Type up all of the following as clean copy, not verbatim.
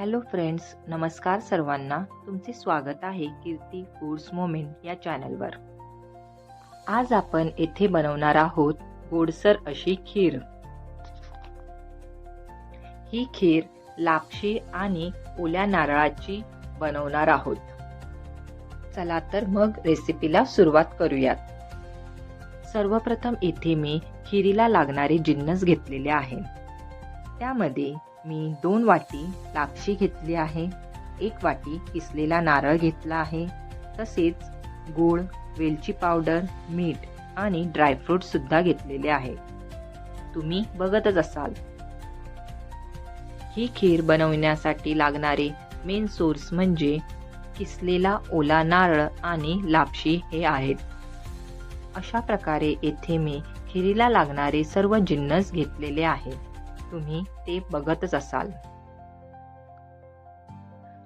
Hello friends, नमस्कार सर्वांना. तुमचे स्वागत आहे कीर्ती फूड्स मोमेंट या चॅनलवर. आज आपण येथे बनवणार आहोत गोडसर अशी खीर. ही खीर लापशी आणि ओल्या नारळाची बनवणार आहोत. चला तर मग रेसिपीला सुरुवात करूयात. सर्वप्रथम येथे मी खीरीला लागणारे जिन्नस घेतलेले आहे. त्यामध्ये मी 2 वाटी लापशी घेतली आहे, 1 वाटी किसलेला नारळ घेतला आहे, तसेच गूळ, वेलची पावडर, मीठ आणि ड्रायफ्रूट सुद्धा घेतलेले आहे. तुम्ही बघतच असाल. ही खीर बनवण्यासाठी लागणारे मेन सोर्स म्हणजे किसलेला ओला नारळ आणि लापशी हे आहेत. अशा प्रकारे येथे मी खीरीला लागणारे सर्व जिन्नस घेतलेले आहेत. तुम्ही ते बघतच असाल.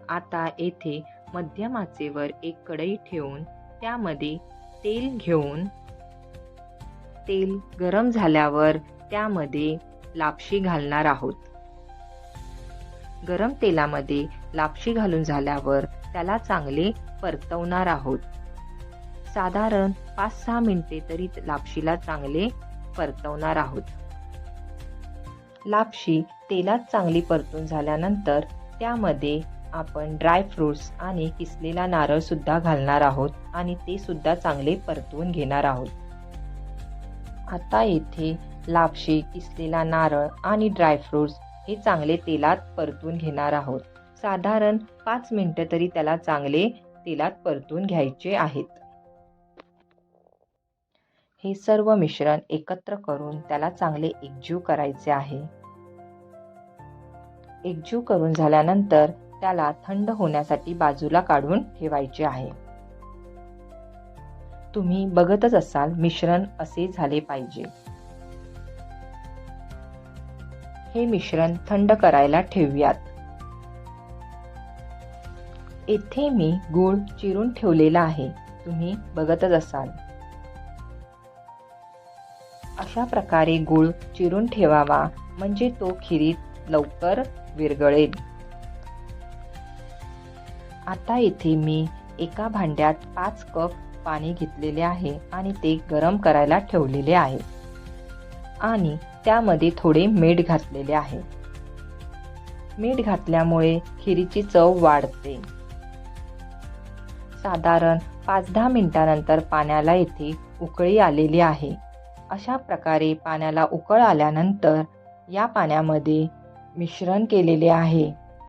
आता येथे मध्यम आचेवर एक कढई ठेवून त्यामध्ये तेल घेऊन तेल गरम झाल्यावर त्यामध्ये लापशी घालणार आहोत. गरम तेलामध्ये लापशी घालून झाल्यावर त्याला चांगले परतवणार आहोत. साधारण 5-6 मिनिटे तरी लापशीला चांगले परतवणार आहोत. लापशी तेलात चांगली परतून झाल्यानंतर त्यामध्ये आपण ड्रायफ्रूट्स आणि किसलेला नारळ सुद्धा घालणार आहोत आणि ते सुद्धा चांगले परतवून घेणार आहोत. आता येथे लापशी, किसलेला नारळ आणि ड्रायफ्रूट्स हे चांगले तेलात परतून घेणार आहोत. साधारण 5 मिनिटे तरी त्याला चांगले तेलात परतून घ्यायचे आहेत. हे सर्व मिश्रण एकत्र करून त्याला चांगले एकजीव करायचे आहे. एकजीव करून झाल्यानंतर त्याला थंड होण्यासाठी बाजूला काढून ठेवायचे आहे. तुम्ही बघतच असाल, मिश्रण असे झाले पाहिजे. हे मिश्रण थंड करायला ठेवूयात. येथे मी गूळ चिरून ठेवलेला आहे. तुम्ही बघतच असाल. अशा प्रकारे गूळ चिरून ठेवावा म्हणजे तो खिरीत लवकर विरघळेल. आता येथे मी एका भांड्यात 5 कप पाणी घेतलेले आहे आणि ते गरम करायला ठेवलेले आहे आणि त्यामध्ये थोडे मीठ घातलेले आहे. मीठ घातल्यामुळे खिरीची चव वाढते. साधारण 5-10 मिनिटांनंतर पाण्याला येथे उकळी आलेली आहे. अशा प्रकारे पाण्याला उकळ आल्यानंतर या पाण्यामध्ये मिश्रण केलेले आहे